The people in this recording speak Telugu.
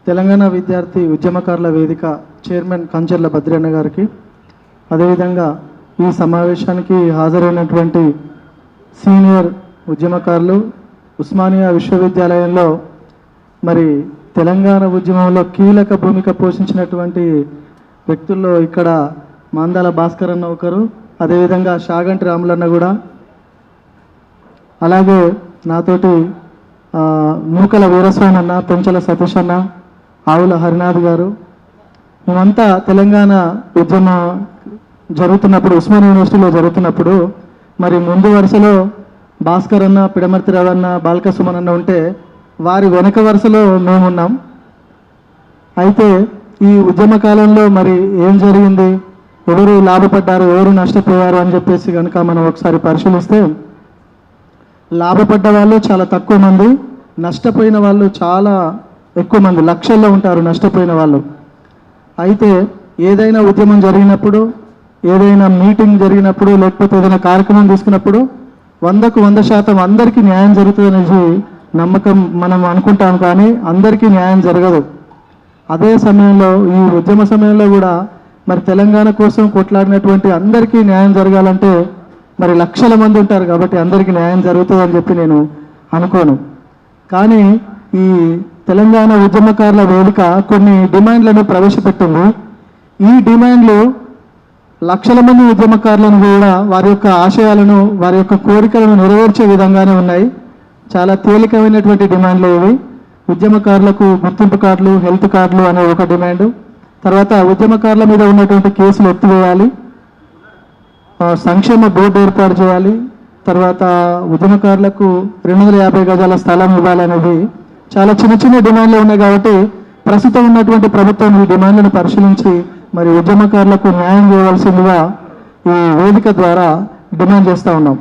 తెలంగాణ విద్యార్థి ఉద్యమకారుల వేదిక చైర్మన్ కంచర్ల భద్రన్న గారికి, అదేవిధంగా ఈ సమావేశానికి హాజరైనటువంటి సీనియర్ ఉద్యమకారులు, ఉస్మానియా విశ్వవిద్యాలయంలో మరి తెలంగాణ ఉద్యమంలో కీలక భూమిక పోషించినటువంటి వ్యక్తుల్లో ఇక్కడ మందాల భాస్కర్ అన్న ఒకరు, అదేవిధంగా షాగంటి రాములన్న కూడా, అలాగే నాతోటి నూకల వీరస్వామి అన్న, పెంచల సతీష్ అన్న, ఆవుల హరినాథ్ గారు, మేమంతా తెలంగాణ ఉద్యమం జరుగుతున్నప్పుడు ఉస్మానియా యూనివర్సిటీలో జరుగుతున్నప్పుడు మరి ముందు వరుసలో భాస్కర్ అన్న, పిడమర్తి రవన్న, బాల్క సుమన్ అన్న ఉంటే వారి వెనక వరుసలో మేమున్నాం. అయితే ఈ ఉద్యమ కాలంలో మరి ఏం జరిగింది, ఎవరు లాభపడ్డారు, ఎవరు నష్టపోయారు అని చెప్పేసి కనుక మనం ఒకసారి పరిశీలిస్తే లాభపడ్డ వాళ్ళు చాలా తక్కువ మంది, నష్టపోయిన వాళ్ళు చాలా ఎక్కువ మంది, లక్షల్లో ఉంటారు నష్టపోయిన వాళ్ళు. అయితే ఏదైనా ఉద్యమం జరిగినప్పుడు, ఏదైనా మీటింగ్ జరిగినప్పుడు, లేకపోతే ఏదైనా కార్యక్రమం తీసుకున్నప్పుడు 100కు 100% అందరికీ న్యాయం జరుగుతుందనేసి నమ్మకం మనం అనుకుంటాం, కానీ అందరికీ న్యాయం జరగదు. అదే సమయంలో ఈ ఉద్యమ సమయంలో కూడా మరి తెలంగాణ కోసం కొట్లాడినటువంటి అందరికీ న్యాయం జరగాలంటే మరి లక్షల మంది ఉంటారు, కాబట్టి అందరికీ న్యాయం జరుగుతుందని చెప్పి నేను అనుకోను. కానీ ఈ తెలంగాణ ఉద్యమకారుల వేదిక కొన్ని డిమాండ్లను ప్రవేశపెట్టింది. ఈ డిమాండ్లు లక్షల మంది ఉద్యమకారులను కూడా వారి యొక్క ఆశయాలను, వారి యొక్క కోరికలను నెరవేర్చే విధంగానే ఉన్నాయి. చాలా తేలికమైనటువంటి డిమాండ్లు ఇవి. ఉద్యమకారులకు గుర్తింపు కార్డులు, హెల్త్ కార్డులు అనే ఒక డిమాండు, తర్వాత ఉద్యమకారుల మీద ఉన్నటువంటి కేసులు ఎత్తివేయాలి, సంక్షేమ బోర్డు ఏర్పాటు చేయాలి, తర్వాత ఉద్యమకారులకు 250 గజాల స్థలం ఇవ్వాలనేది చాలా చిన్న చిన్న డిమాండ్లు ఉన్నాయి. కాబట్టి ప్రస్తుతం ఉన్నటువంటి ప్రభుత్వం ఈ డిమాండ్లను పరిశీలించి మరి ఉద్యమకారులకు న్యాయం చేయవలసిందిగా ఈ వేదిక ద్వారా డిమాండ్ చేస్తూ ఉన్నాం.